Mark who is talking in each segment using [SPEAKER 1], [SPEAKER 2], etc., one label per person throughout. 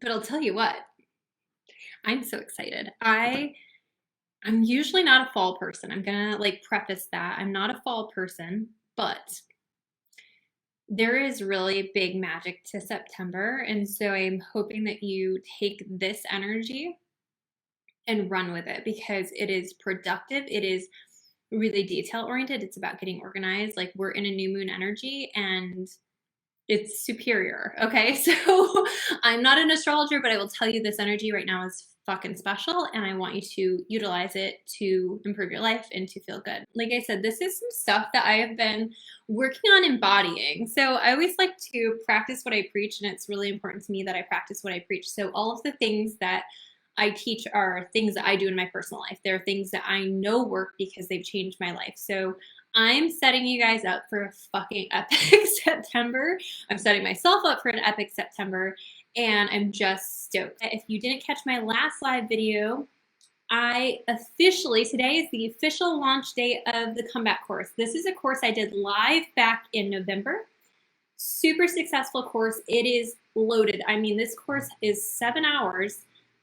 [SPEAKER 1] But I'll tell you what, I'm so excited. I'm usually not a fall person. I'm gonna like preface that. I'm not a fall person, but there is really big magic to September. And so I'm hoping that you take this energy and run with it because it is productive. It is really detail oriented. It's about getting organized. Like we're in a new moon energy and it's superior. Okay. So I'm not an astrologer, but I will tell you this energy right now is fucking special and I want you to utilize it to improve your life and to feel good. Like I said, this is some stuff that I have been working on embodying. So I always like to practice what I preach, and it's really important to me that I practice what I preach. So all of the things that I teach are things that I do in my personal life. They're things that I know work because they've changed my life. So I'm setting you guys up for a fucking epic September. I'm setting myself up for an epic September, and I'm just stoked. If you didn't catch my last live video, today is the official launch date of the comeback course. This is a course I did live back in November. Super successful course. It is loaded. I mean, this course is 7 hours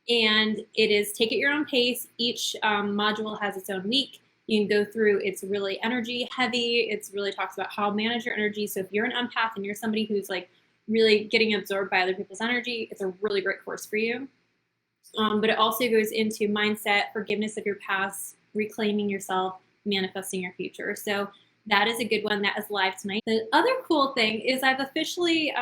[SPEAKER 1] and it is take at your own pace. Each module has its own week. You can go through, it's really energy heavy. It's really talks about how to manage your energy. So if you're an empath and you're somebody who's like really getting absorbed by other people's energy, it's a really great course for you. But it also goes into mindset, forgiveness of your past, reclaiming yourself, manifesting your future. So that is a good one. That is live tonight. The other cool thing is I've officially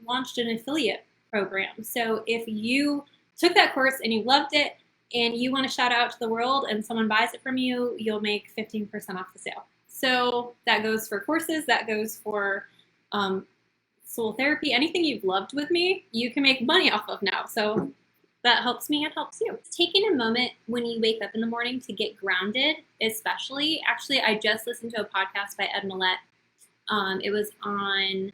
[SPEAKER 1] launched an affiliate program. So if you took that course and you loved it and you want to shout out to the world and someone buys it from you, you'll make 15% off the sale. So that goes for courses, that goes for soul therapy, anything you've loved with me, you can make money off of now. So that helps me, it helps you. Taking a moment when you wake up in the morning to get grounded, especially. Actually, I just listened to a podcast by Ed Millett. It was on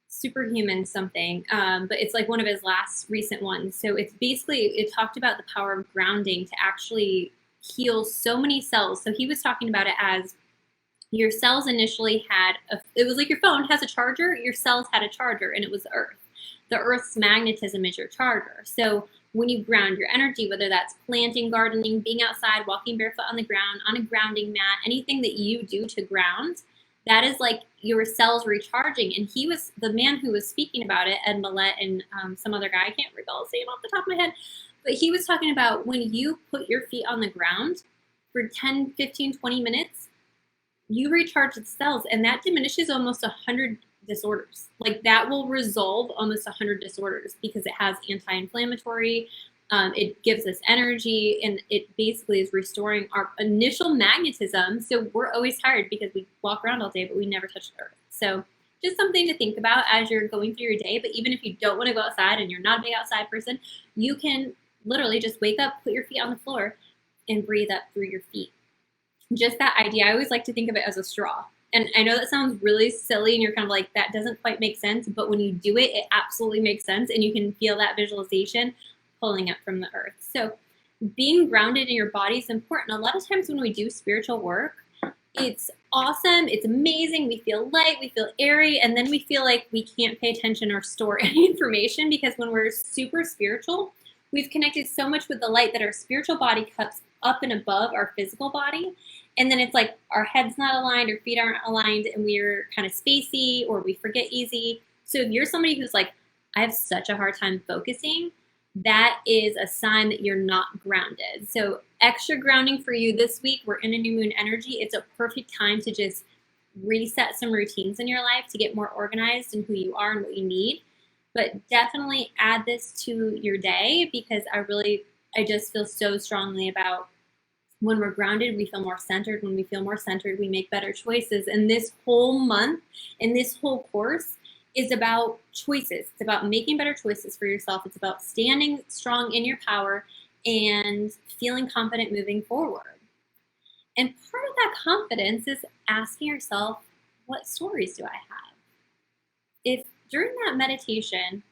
[SPEAKER 1] Superhuman something, but it's like one of his last recent ones. So it's basically, it talked about the power of grounding to actually heal so many cells. So he was talking about it as your cells initially had, it was like your phone has a charger, your cells had a charger, and it was the earth. The earth's magnetism is your charger. So when you ground your energy, whether that's planting, gardening, being outside, walking barefoot on the ground, on a grounding mat, anything that you do to ground, that is like your cells recharging. And he was the man who was speaking about it, Ed Millett and some other guy, I can't recall his name off the top of my head, but he was talking about when you put your feet on the ground for 10, 15, 20 minutes, you recharge the cells, and that diminishes almost 100 disorders. Like that will resolve almost 100 disorders because it has anti-inflammatory, it gives us energy, and it basically is restoring our initial magnetism. So we're always tired because we walk around all day, but we never touch the earth. So just something to think about as you're going through your day. But even if you don't want to go outside and you're not a big outside person, you can literally just wake up, put your feet on the floor, and breathe up through your feet. Just that idea. I always like to think of it as a straw. And I know that sounds really silly and you're kind of like, that doesn't quite make sense. But when you do it, it absolutely makes sense. And you can feel that visualization pulling up from the earth. So being grounded in your body is important. A lot of times when we do spiritual work, it's awesome. It's amazing. We feel light. We feel airy. And then we feel like we can't pay attention or store any information because when we're super spiritual, we've connected so much with the light that our spiritual body cuts up and above our physical body. And then it's like our head's not aligned, our feet aren't aligned, and we're kind of spacey or we forget easy. So if you're somebody who's like, I have such a hard time focusing, that is a sign that you're not grounded. So extra grounding for you this week. We're in a new moon energy. It's a perfect time to just reset some routines in your life to get more organized in who you are and what you need. But definitely add this to your day because I just feel so strongly about when we're grounded, we feel more centered. When we feel more centered, we make better choices. And this whole month and this whole course is about choices. It's about making better choices for yourself. It's about standing strong in your power and feeling confident moving forward. And part of that confidence is asking yourself, what stories do I have? If during that meditation,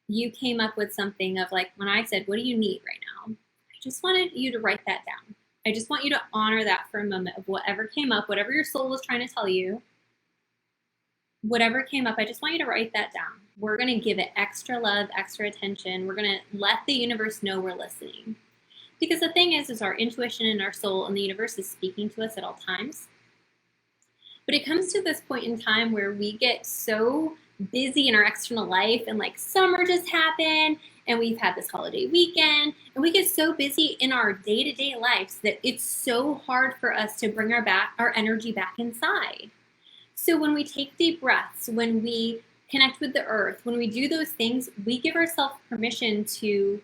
[SPEAKER 1] you came up with something of like, when I said, what do you need right now? I just wanted you to write that down. I just want you to honor that for a moment of whatever came up, whatever your soul was trying to tell you, whatever came up, I just want you to write that down. we're going to give it extra love, extra attention. We're going to let the universe know we're listening. Because the thing is our intuition and our soul and the universe is speaking to us at all times. But it comes to this point in time where we get so busy in our external life, and like summer just happened and we've had this holiday weekend, and we get so busy in our day-to-day lives that it's so hard for us to bring our energy back inside. So when we take deep breaths, when we connect with the earth, when we do those things, we give ourselves permission to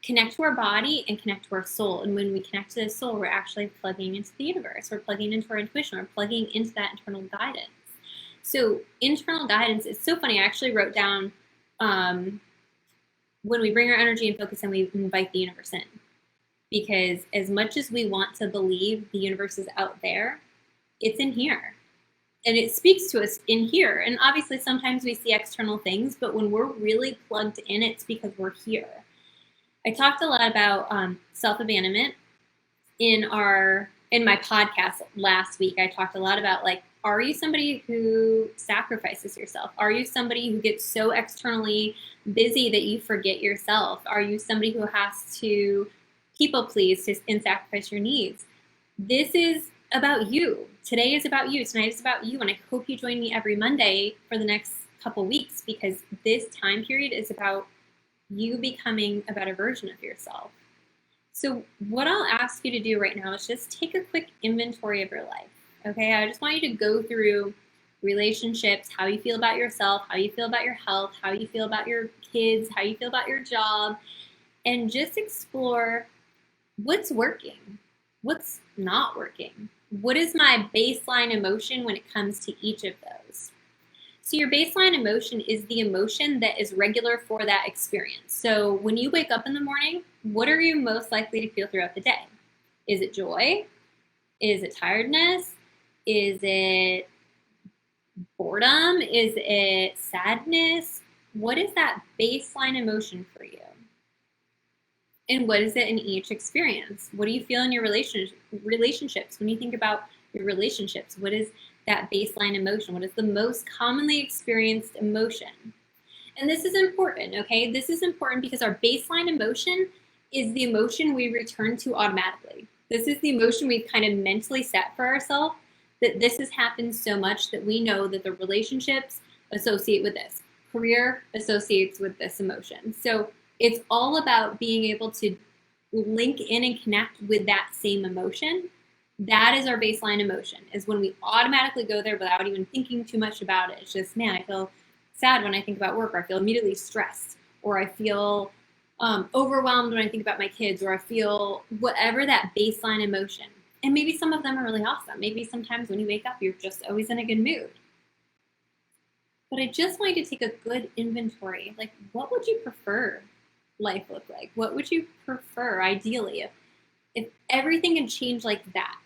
[SPEAKER 1] connect to our body and connect to our soul. And when we connect to the soul, we're actually plugging into the universe. We're plugging into our intuition. We're plugging into that internal guidance. So internal guidance is so funny. I actually wrote down when we bring our energy and focus and we invite the universe in. Because as much as we want to believe the universe is out there, it's in here. And it speaks to us in here. And obviously sometimes we see external things, but when we're really plugged in, it's because we're here. I talked a lot about self-abandonment in my podcast last week. I talked a lot about, like, are you somebody who sacrifices yourself? Are you somebody who gets so externally busy that you forget yourself? Are you somebody who has to people please and sacrifice your needs? This is about you. Today is about you. Tonight is about you. And I hope you join me every Monday for the next couple weeks, because this time period is about you becoming a better version of yourself. So what I'll ask you to do right now is just take a quick inventory of your life. Okay, I just want you to go through relationships, how you feel about yourself, how you feel about your health, how you feel about your kids, how you feel about your job, and just explore what's working, what's not working. What is my baseline emotion when it comes to each of those? So your baseline emotion is the emotion that is regular for that experience. So when you wake up in the morning, what are you most likely to feel throughout the day? Is it joy? Is it tiredness? Is it boredom? Is it sadness? What is that baseline emotion for you? And what is it in each experience? What do you feel in your relationships? When you think about your relationships, what is that baseline emotion? What is the most commonly experienced emotion? And this is important, okay? This is important because our baseline emotion is the emotion we return to automatically. This is the emotion we've kind of mentally set for ourselves, that this has happened so much that we know that the relationships associate with this. Career associates with this emotion. So it's all about being able to link in and connect with that same emotion. That is our baseline emotion, is when we automatically go there without even thinking too much about it. It's just, man, I feel sad when I think about work, or I feel immediately stressed, or I feel overwhelmed when I think about my kids, or I feel whatever that baseline emotion. And maybe some of them are really awesome. Maybe sometimes when you wake up, you're just always in a good mood. But I just want you to take a good inventory. Like, what would you prefer life look like? What would you prefer ideally? If everything had changed like that,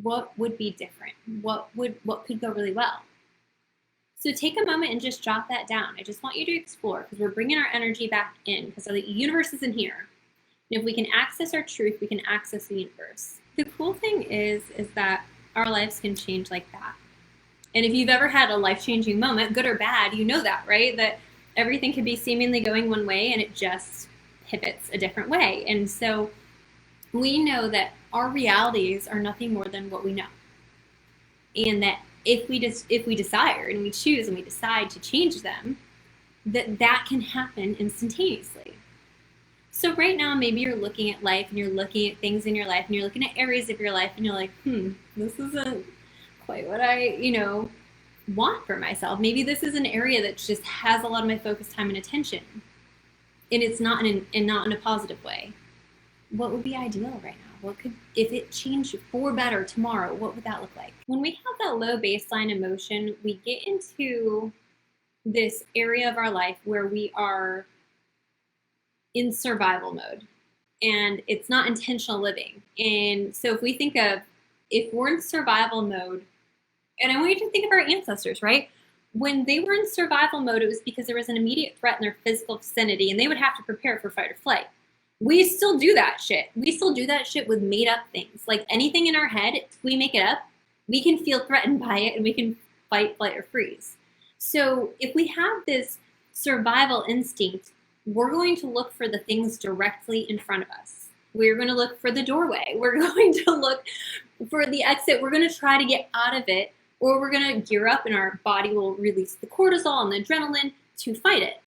[SPEAKER 1] what would be different? What could go really well? So take a moment and just jot that down. I just want you to explore, because we're bringing our energy back in, because the universe is in here. And if we can access our truth, we can access the universe. The cool thing is that our lives can change like that. And if you've ever had a life-changing moment, good or bad, you know that, right? That everything could be seemingly going one way and it just pivots a different way. And so we know that our realities are nothing more than what we know. And that if we desire and we choose and we decide to change them, that can happen instantaneously. So right now, maybe you're looking at life and you're looking at things in your life and you're looking at areas of your life and you're like, this isn't quite what I, want for myself. Maybe this is an area that just has a lot of my focus, time, and attention, and it's not in a positive way. What would be ideal right now? What could, if it changed for better tomorrow, what would that look like? When we have that low baseline emotion, we get into this area of our life where we are in survival mode, and it's not intentional living. And so if we're in survival mode, and I want you to think of our ancestors, right? When they were in survival mode, it was because there was an immediate threat in their physical vicinity, and they would have to prepare for fight or flight. We still do that shit. We still do that shit with made up things. Like anything in our head, if we make it up, we can feel threatened by it and we can fight, flight, or freeze. So if we have this survival instinct, we're going to look for the things directly in front of us. We're going to look for the doorway. We're going to look for the exit. We're going to try to get out of it, or we're going to gear up and our body will release the cortisol and the adrenaline to fight it.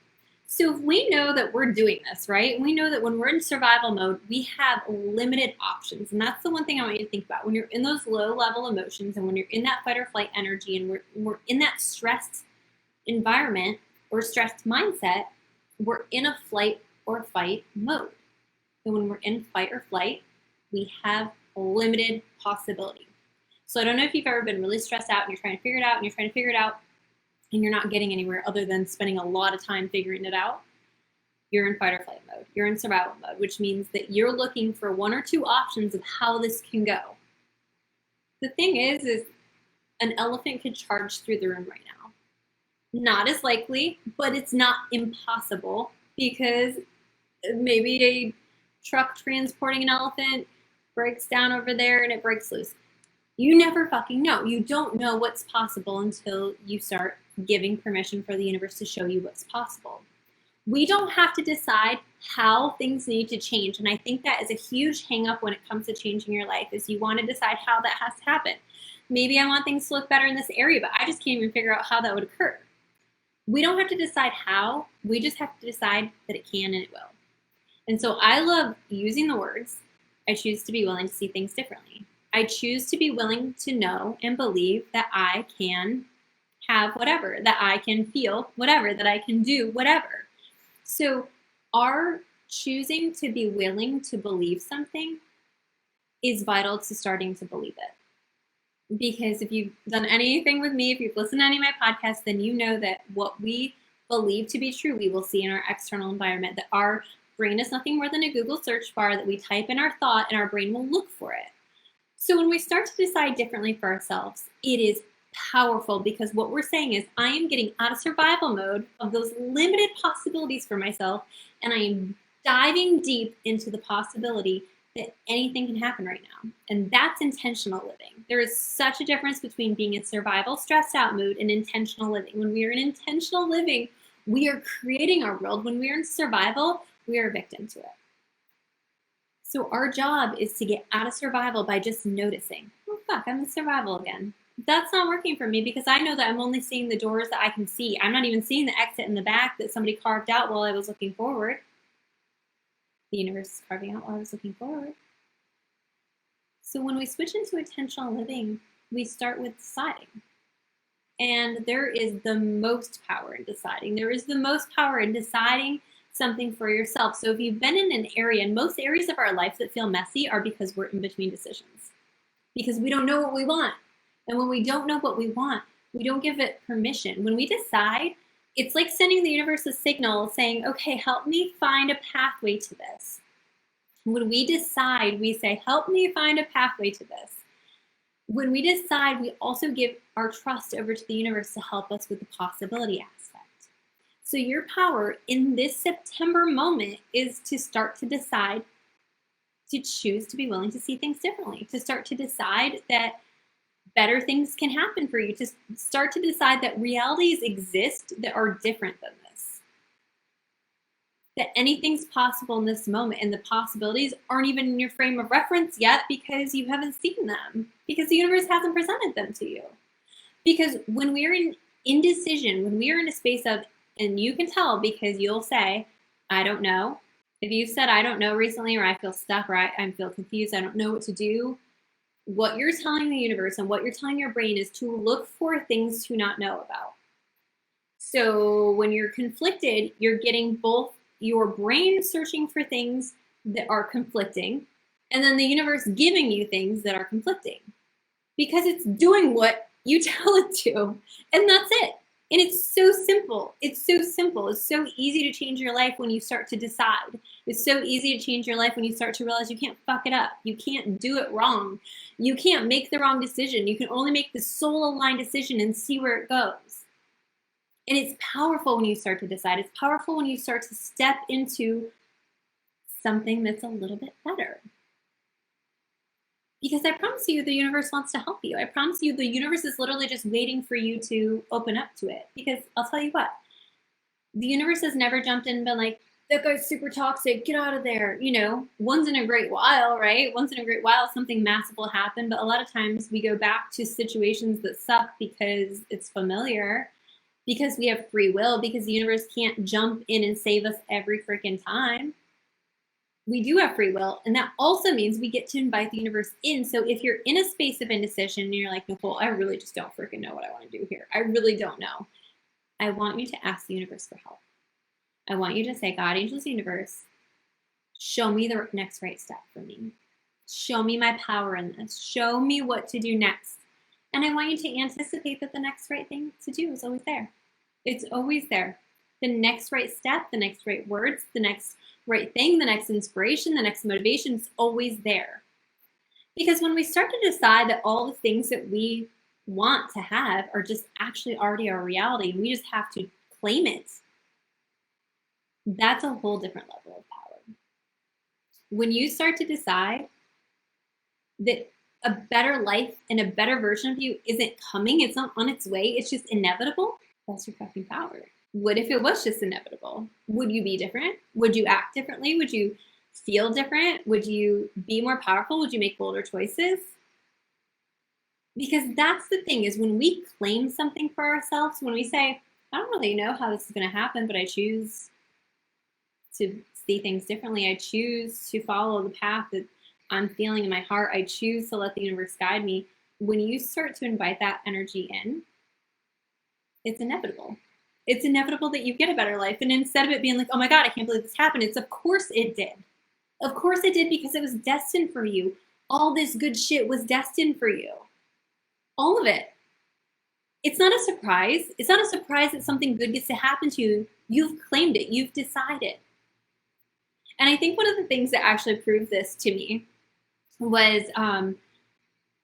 [SPEAKER 1] So if we know that we're doing this, right? We know that when we're in survival mode, we have limited options. And that's the one thing I want you to think about. When you're in those low level emotions and when you're in that fight or flight energy and we're in that stressed environment or stressed mindset, we're in a flight or fight mode. And when we're in fight or flight, we have limited possibility. So I don't know if you've ever been really stressed out and you're trying to figure it out and you're trying to figure it out and you're not getting anywhere other than spending a lot of time figuring it out. You're in fight or flight mode. You're in survival mode, which means that you're looking for one or two options of how this can go. The thing is an elephant could charge through the room right now. Not as likely, but it's not impossible because maybe a truck transporting an elephant breaks down over there and it breaks loose. You never fucking know. You don't know what's possible until you start giving permission for the universe to show you what's possible. We don't have to decide how things need to change. And I think that is a huge hang up when it comes to changing your life, is you want to decide how that has to happen. Maybe I want things to look better in this area, but I just can't even figure out how that would occur. We don't have to decide how. We just have to decide that it can and it will. And so I love using the words, I choose to be willing to see things differently. I choose to be willing to know and believe that I can have whatever, that I can feel whatever, that I can do whatever. So our choosing to be willing to believe something is vital to starting to believe it. Because if you've done anything with me, if you've listened to any of my podcasts, then you know that what we believe to be true, we will see in our external environment, that our brain is nothing more than a Google search bar that we type in our thought and our brain will look for it. So when we start to decide differently for ourselves, it is powerful because what we're saying is I am getting out of survival mode of those limited possibilities for myself, and I am diving deep into the possibility that anything can happen right now. And that's intentional living. There is such a difference between being in survival, stressed out mood and intentional living. When we are in intentional living, we are creating our world. When we are in survival, we are a victim to it. So our job is to get out of survival by just noticing, oh fuck, I'm in survival again. That's not working for me because I know that I'm only seeing the doors that I can see. I'm not even seeing the exit in the back that somebody carved out while I was looking forward. The universe is carving out while I was looking forward. So when we switch into intentional living, we start with deciding. And there is the most power in deciding. There is the most power in deciding something for yourself. So if you've been in an area, and most areas of our life that feel messy are because we're in between decisions. Because we don't know what we want. And when we don't know what we want, we don't give it permission. When we decide, it's like sending the universe a signal saying, okay, help me find a pathway to this. When we decide, we say, help me find a pathway to this. When we decide, we also give our trust over to the universe to help us with the possibility aspect. So your power in this September moment is to start to decide to choose to be willing to see things differently, to start to decide that better things can happen for you, to start to decide that realities exist that are different than this. That anything's possible in this moment, and the possibilities aren't even in your frame of reference yet because you haven't seen them, because the universe hasn't presented them to you. Because when we're in indecision, when we are in a space of, and you can tell because you'll say, I don't know. If you've said, I don't know recently, or I feel stuck, or I feel confused, I don't know what to do, what you're telling the universe and what you're telling your brain is to look for things to not know about. So when you're conflicted, you're getting both your brain searching for things that are conflicting, and then the universe giving you things that are conflicting. Because it's doing what you tell it to, and that's it. And it's so simple. It's so simple. It's so easy to change your life when you start to decide. It's so easy to change your life when you start to realize you can't fuck it up. You can't do it wrong. You can't make the wrong decision. You can only make the soul-aligned decision and see where it goes. And it's powerful when you start to decide. It's powerful when you start to step into something that's a little bit better. Because I promise you, the universe wants to help you. I promise you, the universe is literally just waiting for you to open up to it. Because I'll tell you what, The universe has never jumped in and been like, that guy's super toxic, get out of there. You know, once in a great while, right? Once in a great while, something massive will happen. But a lot of times we go back to situations that suck because it's familiar, because we have free will, because the universe can't jump in and save us every freaking time. We do have free will, and that also means we get to invite the universe in. So if you're in a space of indecision and you're like, Nichole, I really just don't freaking know what I want to do here. I really don't know. I want you to ask the universe for help. I want you to say, God, angels, universe, show me the next right step for me. Show me my power in this. Show me what to do next. And I want you to anticipate that the next right thing to do is always there. It's always there. The next right step, the next right words, the next right thing, the next inspiration, the next motivation is always there. Because when we start to decide that all the things that we want to have are just actually already our reality, and we just have to claim it, that's a whole different level of power. When you start to decide that a better life and a better version of you isn't coming, it's not on its way, it's just inevitable, that's your fucking power. What if it was just inevitable? Would you be different? Would you act differently? Would you feel different? Would you be more powerful? Would you make bolder choices? Because that's the thing, is when we claim something for ourselves, when we say, I don't really know how this is going to happen, but I choose to see things differently. I choose to follow the path that I'm feeling in my heart. I choose to let the universe guide me. When you start to invite that energy in, it's inevitable. It's inevitable that you get a better life. And instead of it being like, oh my God, I can't believe this happened, it's of course it did. Of course it did, because it was destined for you. All this good shit was destined for you. All of it. It's not a surprise. It's not a surprise that something good gets to happen to you. You've claimed it. You've decided. And I think one of the things that actually proved this to me was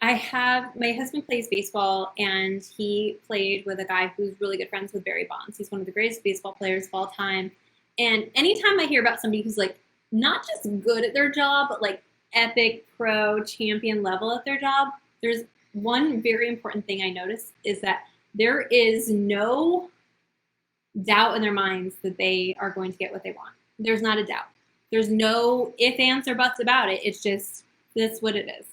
[SPEAKER 1] my husband plays baseball, and he played with a guy who's really good friends with Barry Bonds. He's one of the greatest baseball players of all time. And anytime I hear about somebody who's like not just good at their job, but like epic pro champion level at their job, there's one very important thing I notice is that there is no doubt in their minds that they are going to get what they want. There's not a doubt. There's no if, ands, or buts about it. It's just, that's what it is.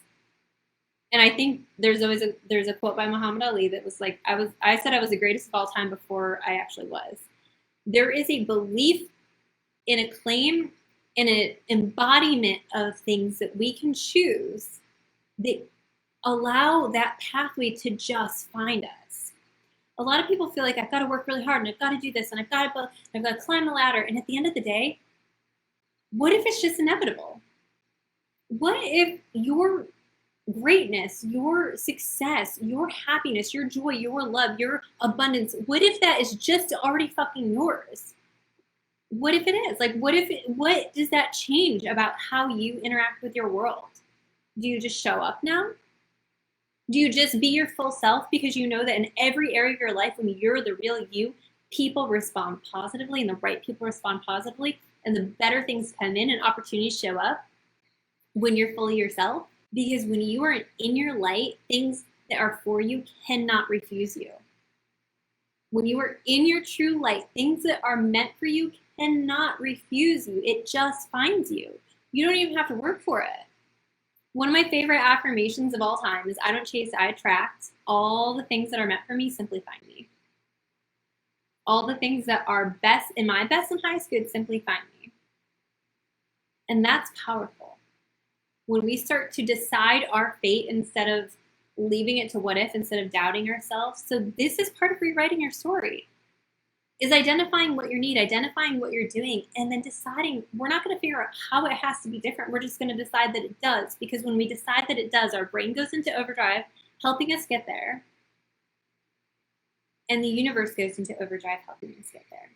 [SPEAKER 1] And I think there's a quote by Muhammad Ali that was like, I said I was the greatest of all time before I actually was. There is a belief in a claim, in an embodiment of things that we can choose that allow that pathway to just find us. A lot of people feel like I've got to work really hard, and I've got to do this, and I've got to climb the ladder. And at the end of the day, what if it's just inevitable? What if your greatness, your success, your happiness, your joy, your love, your abundance, what if that is just already fucking yours? What if it is? Like, what does that change about how you interact with your world? Do you just show up now? Do you just be your full self because you know that in every area of your life, when you're the real you, people respond positively, and the right people respond positively, and the better things come in and opportunities show up when you're fully yourself? Because when you are in your light, things that are for you cannot refuse you. When you are in your true light, things that are meant for you cannot refuse you. It just finds you. You don't even have to work for it. One of my favorite affirmations of all time is, I don't chase, I attract. All the things that are meant for me simply find me. All the things that are best, in my best and highest good, simply find me. And that's powerful. When we start to decide our fate instead of leaving it to what if, instead of doubting ourselves. So this is part of rewriting your story, is identifying what you need, identifying what you're doing, and then deciding we're not going to figure out how it has to be different. We're just going to decide that it does, because when we decide that it does, our brain goes into overdrive, helping us get there, and the universe goes into overdrive, helping us get there.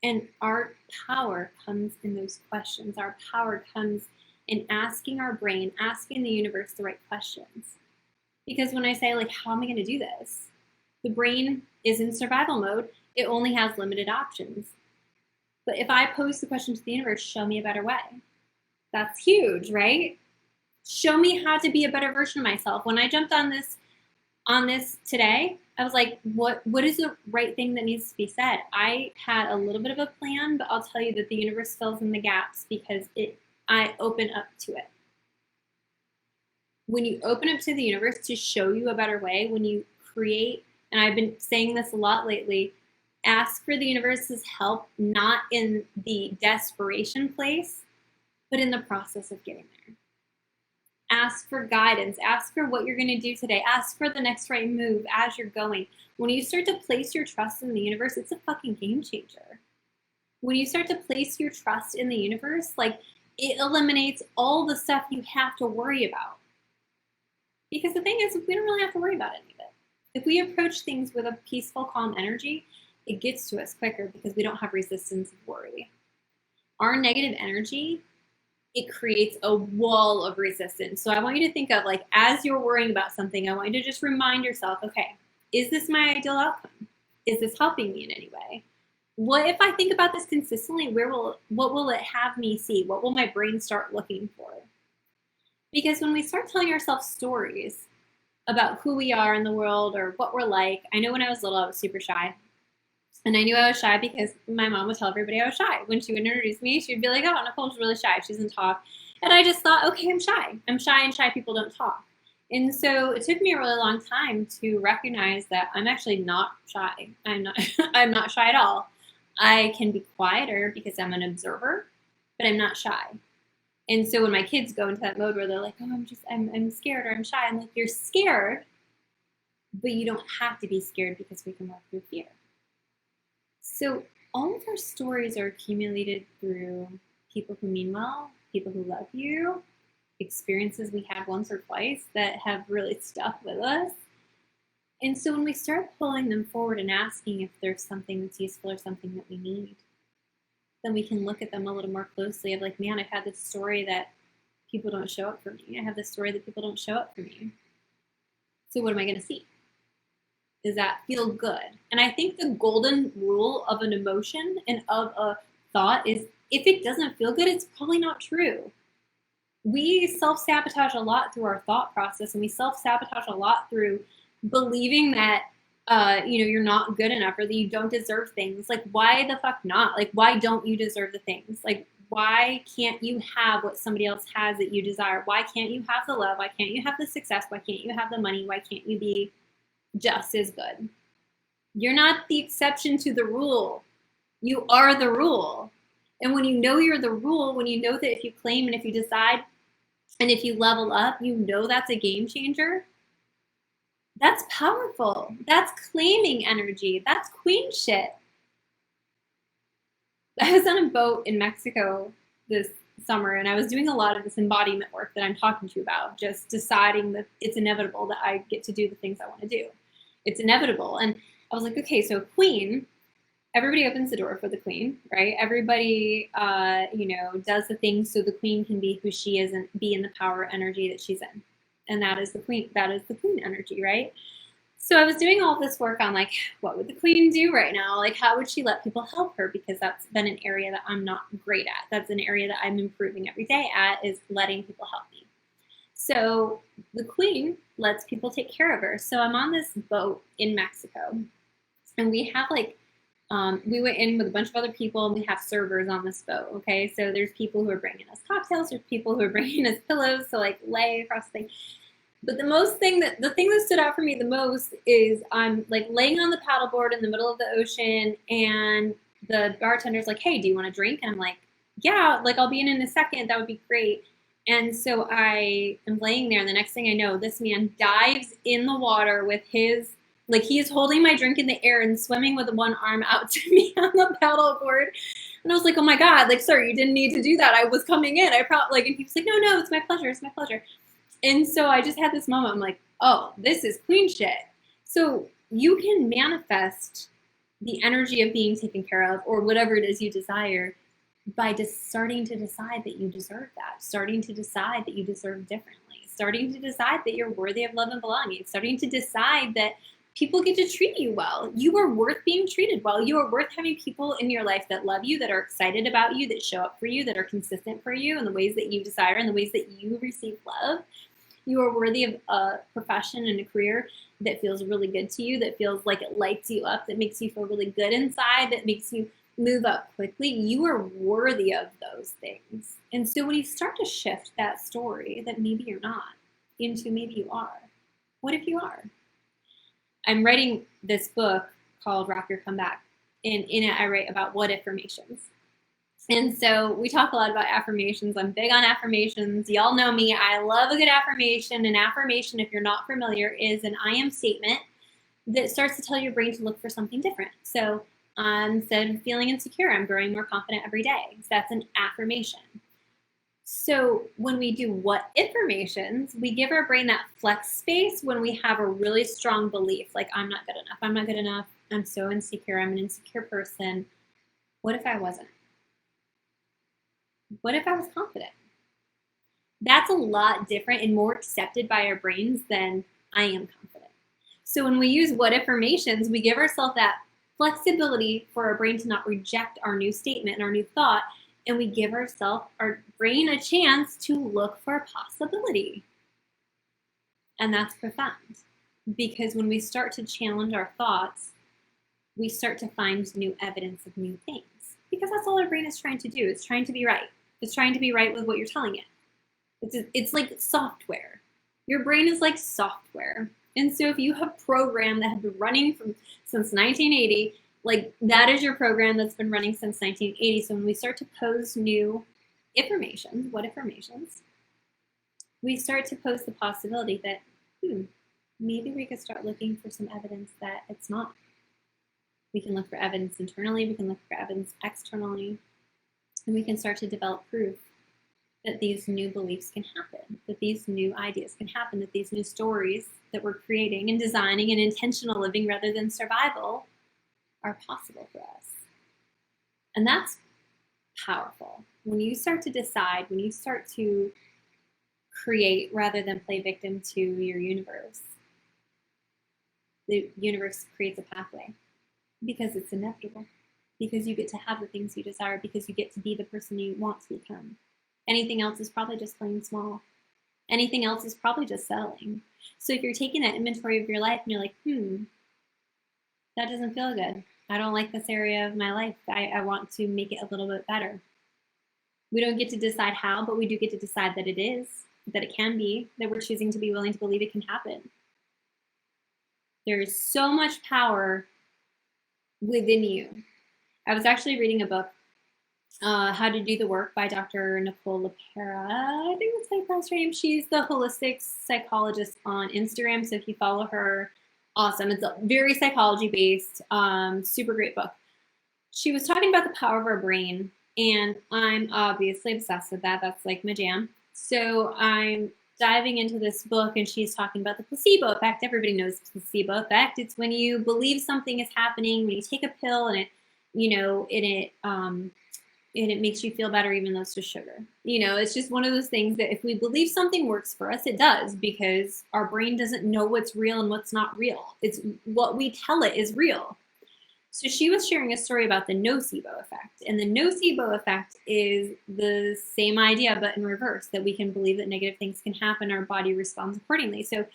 [SPEAKER 1] And our power comes in those questions. Our power comes in asking our brain, asking the universe the right questions. Because when I say, like, how am I going to do this? The brain is in survival mode. It only has limited options. But if I pose the question to the universe, show me a better way. That's huge, right? Show me how to be a better version of myself. When I jumped on this today, I was like, what is the right thing that needs to be said? I had a little bit of a plan, but I'll tell you that the universe fills in the gaps because I open up to it. When you open up to the universe to show you a better way, when you create, and I've been saying this a lot lately, ask for the universe's help, not in the desperation place, but in the process of getting there. Ask for guidance. Ask for what you're going to do today. Ask for the next right move as you're going. When you start to place your trust in the universe, it's a fucking game changer. When you start to place your trust in the universe, like, it eliminates all the stuff you have to worry about. Because the thing is, we don't really have to worry about any of it. If we approach things with a peaceful, calm energy, it gets to us quicker because we don't have resistance of worry. Our negative energy, it creates a wall of resistance. So I want you to think of, like, as you're worrying about something, I want you to just remind yourself, okay, is this my ideal outcome? Is this helping me in any way? What if I think about this consistently, what will it have me see? What will my brain start looking for? Because when we start telling ourselves stories about who we are in the world or what we're like, I know when I was little, I was super shy. And I knew I was shy because my mom would tell everybody I was shy. When she would introduce me, she'd be like, oh, Nicole's really shy. She doesn't talk. And I just thought, okay, I'm shy. I'm shy, and shy people don't talk. And so it took me a really long time to recognize that I'm actually not shy. I'm not shy at all. I can be quieter because I'm an observer, but I'm not shy. And so when my kids go into that mode where they're like, oh, I'm scared or I'm shy, I'm like, you're scared, but you don't have to be scared because we can work through fear. So all of our stories are accumulated through people who mean well, people who love you, experiences we had once or twice that have really stuck with us. And so when we start pulling them forward and asking if there's something that's useful or something that we need, then we can look at them a little more closely of like, man, I've had this story that people don't show up for me. I have this story that people don't show up for me. So what am I going to see? Does that feel good? And I think the golden rule of an emotion and of a thought is if it doesn't feel good, it's probably not true. We self-sabotage a lot through our thought process, and we self-sabotage a lot through believing that you're not good enough or that you don't deserve things. Like, why the fuck not? Like, why don't you deserve the things? Like, why can't you have what somebody else has that you desire? Why can't you have the love? Why can't you have the success? Why can't you have the money? Why can't you be just as good? You're not the exception to the rule. You are the rule. And when you know you're the rule, when you know that if you claim and if you decide and if you level up, you know that's a game changer. That's powerful. That's claiming energy. That's queen shit. I was on a boat in Mexico this summer, and I was doing a lot of this embodiment work that I'm talking to you about, just deciding that it's inevitable that I get to do the things I want to do. It's inevitable. And I was like, okay, so queen, everybody opens the door for the queen, right? Everybody, does the things so the queen can be who she is and be in the power energy that she's in. And that is the queen energy, right? So I was doing all this work on, like, what would the queen do right now? Like, how would she let people help her? Because that's been an area that I'm not great at. That's an area that I'm improving every day at, is letting people help me. So the queen lets people take care of her. So I'm on this boat in Mexico, and we have we went in with a bunch of other people, and we have servers on this boat, okay? So there's people who are bringing us cocktails, there's people who are bringing us pillows to, like, lay across the thing. But the thing that stood out for me the most is I'm, like, laying on the paddleboard in the middle of the ocean, and the bartender's like, hey, do you want a drink? And I'm like, yeah, like, I'll be in a second, that would be great. And so I am laying there, and the next thing I know, this man dives in the water with his, like, he is holding my drink in the air and swimming with one arm out to me on the paddleboard. And I was like, oh my God, like, sir, you didn't need to do that. I was coming in. And he was like, no, it's my pleasure. It's my pleasure. And so I just had this moment. I'm like, oh, this is queen shit. So you can manifest the energy of being taken care of, or whatever it is you desire, by just starting to decide that you deserve that, starting to decide that you deserve differently, starting to decide that you're worthy of love and belonging, starting to decide that people get to treat you well. You are worth being treated well. You are worth having people in your life that love you, that are excited about you, that show up for you, that are consistent for you in the ways that you desire, in the ways that you receive love. You are worthy of a profession and a career that feels really good to you, that feels like it lights you up, that makes you feel really good inside, that makes you move up quickly, you are worthy of those things. And so when you start to shift that story that maybe you're not into maybe you are, what if you are? I'm writing this book called Rock Your Comeback. And in it, I write about what affirmations. And so we talk a lot about affirmations. I'm big on affirmations. Y'all know me. I love a good affirmation. An affirmation, if you're not familiar, is an I am statement that starts to tell your brain to look for something different. So instead of feeling insecure, I'm growing more confident every day. So that's an affirmation. So when we do what affirmations, we give our brain that flex space when we have a really strong belief, like I'm not good enough, I'm not good enough, I'm so insecure, I'm an insecure person. What if I wasn't? What if I was confident? That's a lot different and more accepted by our brains than I am confident. So when we use what affirmations, we give ourselves that flexibility for our brain to not reject our new statement and our new thought, and we give our brain a chance to look for a possibility. And that's profound, because when we start to challenge our thoughts, we start to find new evidence of new things, because that's all our brain is trying to do. It's trying to be right. It's trying to be right with what you're telling it. It's like software. Your brain is like software. And so if you have a program that has been running since 1980, like that is your program that's been running since 1980. So when we start to pose new affirmations, what affirmations, we start to pose the possibility that, maybe we could start looking for some evidence that it's not. We can look for evidence internally, we can look for evidence externally, and we can start to develop proof that these new beliefs can happen, that these new ideas can happen, that these new stories that we're creating and designing and intentional living rather than survival are possible for us. And that's powerful. When you start to decide, when you start to create rather than play victim to your universe, the universe creates a pathway because it's inevitable, because you get to have the things you desire, because you get to be the person you want to become. Anything else is probably just playing small. Anything else is probably just settling. So if you're taking that inventory of your life and you're like, that doesn't feel good. I don't like this area of my life. I want to make it a little bit better. We don't get to decide how, but we do get to decide that it is, that it can be, that we're choosing to be willing to believe it can happen. There is so much power within you. I was actually reading a book, How to Do the Work by Dr. Nichole Eaton. I think that's how you pronounce her name. She's the holistic psychologist on Instagram. So if you follow her, awesome. It's a very psychology-based, super great book. She was talking about the power of our brain, and I'm obviously obsessed with that. That's like my jam. So I'm diving into this book, and she's talking about the placebo effect. Everybody knows the placebo effect. It's when you believe something is happening, when you take a pill and it makes you feel better even though it's just sugar. It's just one of those things that if we believe something works for us, it does, because our brain doesn't know what's real and what's not real. It's what we tell it is real. So she was sharing a story about the nocebo effect. And the nocebo effect is the same idea, but in reverse, that we can believe that negative things can happen, our body responds accordingly. So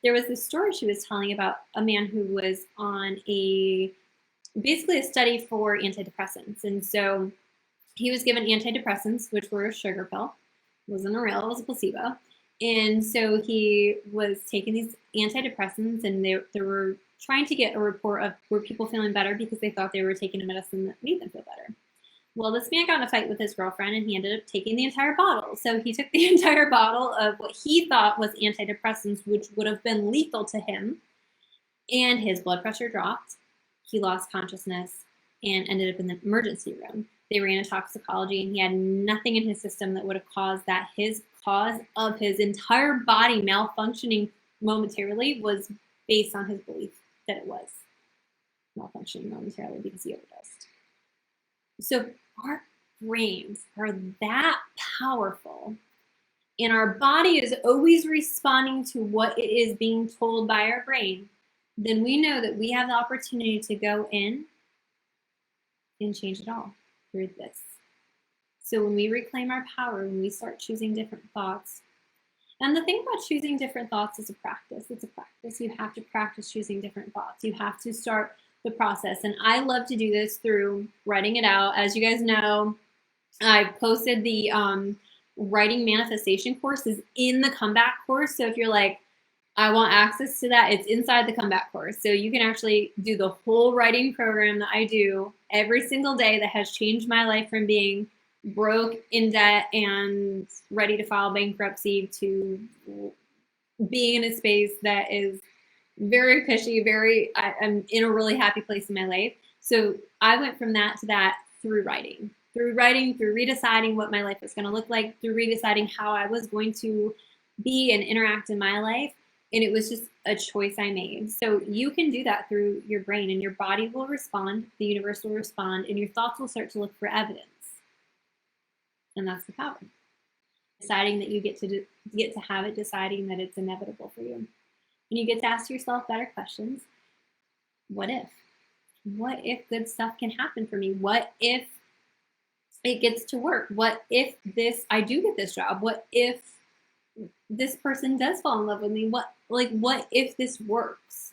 [SPEAKER 1] there was this story she was telling about a man who was on basically a study for antidepressants. And so he was given antidepressants, which were a sugar pill. It wasn't a real, it was a placebo. And so he was taking these antidepressants, and they were trying to get a report of were people feeling better because they thought they were taking a medicine that made them feel better. Well, this man got in a fight with his girlfriend, and he ended up taking the entire bottle. So he took the entire bottle of what he thought was antidepressants, which would have been lethal to him, and his blood pressure dropped. He lost consciousness and ended up in the emergency room. They ran a toxicology, and he had nothing in his system that would have caused that. His cause of his entire body malfunctioning momentarily was based on his belief that it was malfunctioning momentarily because he overdosed. So our brains are that powerful, and our body is always responding to what it is being told by our brain. Then we know that we have the opportunity to go in and change it all through this. So when we reclaim our power, when we start choosing different thoughts, And the thing about choosing different thoughts is a practice. It's a practice. You have to practice choosing different thoughts. You have to start the process. And I love to do this through writing it out. As you guys know, I posted the writing manifestation courses in the comeback course. So if you're like, I want access to that, it's inside the comeback course. So you can actually do the whole writing program that I do every single day that has changed my life from being broke, in debt, and ready to file bankruptcy to being in a space that is very cushy, I'm in a really happy place in my life. So I went from that to that through writing, through redeciding what my life was going to look like, through redeciding how I was going to be and interact in my life. And it was just a choice I made. So you can do that through your brain, and your body will respond, the universe will respond, and your thoughts will start to look for evidence. And that's the power. Deciding that you get to have it, deciding that it's inevitable for you. And you get to ask yourself better questions. What if? What if good stuff can happen for me? What if it gets to work? What if I do get this job? What if this person does fall in love with me? What if this works?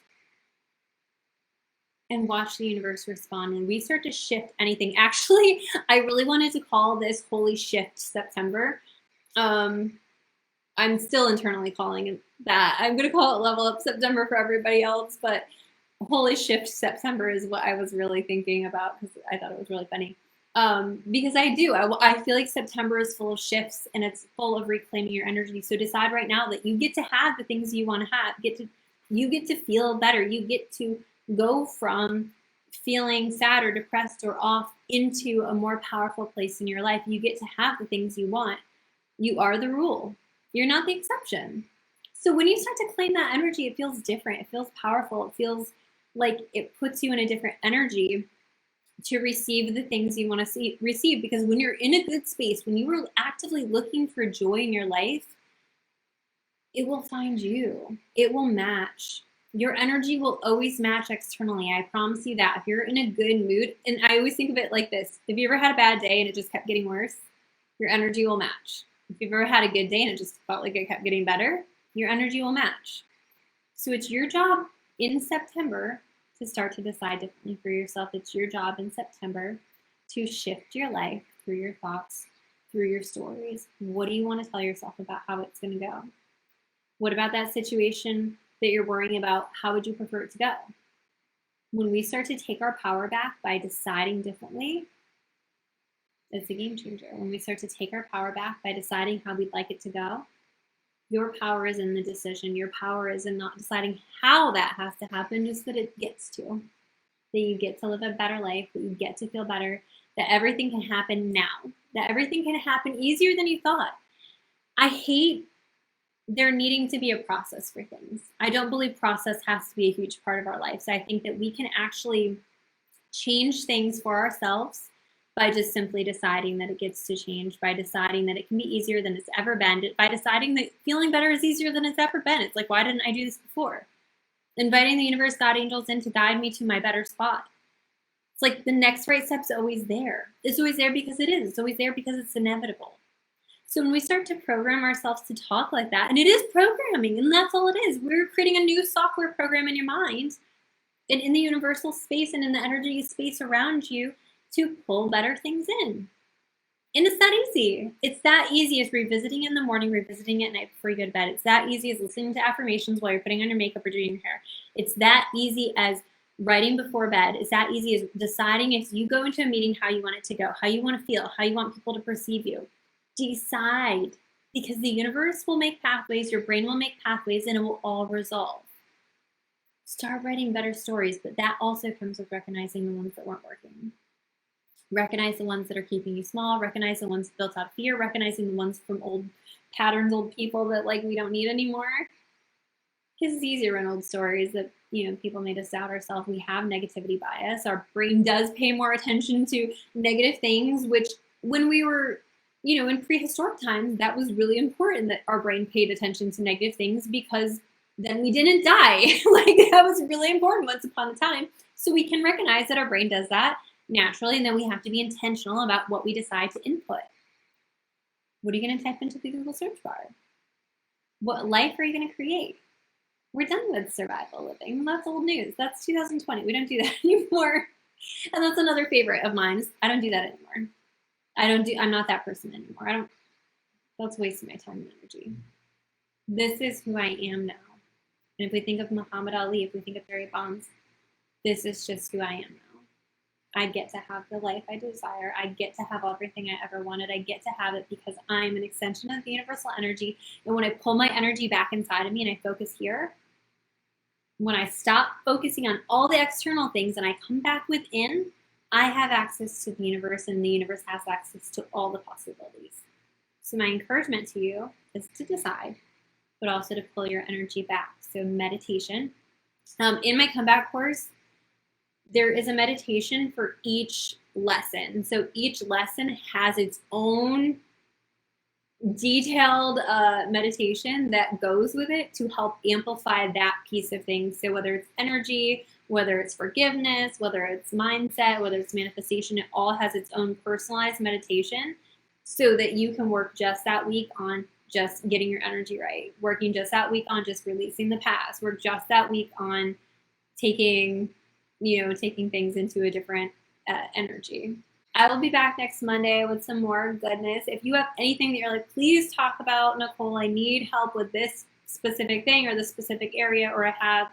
[SPEAKER 1] And watch the universe respond. And we start to shift anything. Actually, I really wanted to call this Holy Shift September. I'm still internally calling it that. I'm going to call it Level Up September for everybody else, but Holy Shift September is what I was really thinking about, because I thought it was really funny. Because I feel like September is full of shifts, and it's full of reclaiming your energy. So decide right now that you get to have the things you want to have. You get to feel better. You get to go from feeling sad or depressed or off into a more powerful place in your life. You get to have the things you want. You are the rule. You're not the exception. So when you start to claim that energy, it feels different. It feels powerful. It feels like it puts you in a different energy to receive the things you want to receive. Because when you're in a good space, when you are actively looking for joy in your life, it will find you. It will match. Your energy will always match externally. I promise you that. If you're in a good mood, and I always think of it like this: if you ever had a bad day and it just kept getting worse, your energy will match. If you've ever had a good day and it just felt like it kept getting better, your energy will match. So it's your job in September to start to decide differently for yourself. It's your job in September to shift your life through your thoughts, through your stories. What do you want to tell yourself about how it's going to go? What about that situation that you're worrying about? How would you prefer it to go? When we start to take our power back by deciding differently, it's a game changer. When we start to take our power back by deciding how we'd like it to go, your power is in the decision. Your power is in not deciding how that has to happen, just that it gets to. That you get to live a better life, that you get to feel better, that everything can happen now, that everything can happen easier than you thought. I hate there needing to be a process for things. I don't believe process has to be a huge part of our lives. I think that we can actually change things for ourselves by just simply deciding that it gets to change, by deciding that it can be easier than it's ever been, by deciding that feeling better is easier than it's ever been. It's like, why didn't I do this before? Inviting the universe, God, angels in to guide me to my better spot. It's like the next right step's always there. It's always there because it is. It's always there because it's inevitable. So when we start to program ourselves to talk like that, and it is programming, and that's all it is. We're creating a new software program in your mind and in the universal space and in the energy space around you to pull better things in. And it's that easy. It's that easy as revisiting in the morning, revisiting at night before you go to bed. It's that easy as listening to affirmations while you're putting on your makeup or doing your hair. It's that easy as writing before bed. It's that easy as deciding if you go into a meeting how you want it to go, how you want to feel, how you want people to perceive you. Decide, because the universe will make pathways, your brain will make pathways, and it will all resolve. Start writing better stories, but that also comes with recognizing the ones that weren't working. Recognize the ones that are keeping you small. Recognize the ones built out of fear. Recognizing the ones from old patterns, old people that we don't need anymore. Because it's easier in old stories that people made us doubt ourselves. We have negativity bias. Our brain does pay more attention to negative things, which when we were in prehistoric times, that was really important that our brain paid attention to negative things, because then we didn't die. That was really important once upon a time. So we can recognize that our brain does that naturally, and then we have to be intentional about what we decide to input. What are you going to type into the Google search bar? What life are you going to create? We're done with survival living. That's old news. That's 2020. We don't do that anymore. And that's another favorite of mine. I don't do that anymore. I'm not that person anymore. That's wasting my time and energy. This is who I am now. And if we think of Muhammad Ali, if we think of Barry Bonds, this is just who I am now. I get to have the life I desire. I get to have everything I ever wanted. I get to have it because I'm an extension of the universal energy. And when I pull my energy back inside of me and I focus here, when I stop focusing on all the external things and I come back within, I have access to the universe and the universe has access to all the possibilities. So my encouragement to you is to decide, but also to pull your energy back. So meditation. In my comeback course, there is a meditation for each lesson. So each lesson has its own detailed meditation that goes with it to help amplify that piece of things. So whether it's energy, whether it's forgiveness, whether it's mindset, whether it's manifestation, it all has its own personalized meditation so that you can work just that week on just getting your energy right, working just that week on just releasing the past, work just that week on taking things into a different energy. I will be back next Monday with some more goodness. If you have anything that you're like, please talk about, Nichole, I need help with this specific thing or this specific area, or I have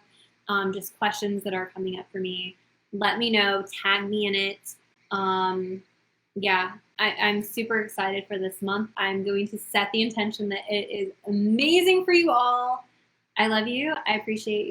[SPEAKER 1] just questions that are coming up for me, let me know, tag me in it. I'm super excited for this month. I'm going to set the intention that it is amazing for you all. I love you. I appreciate you.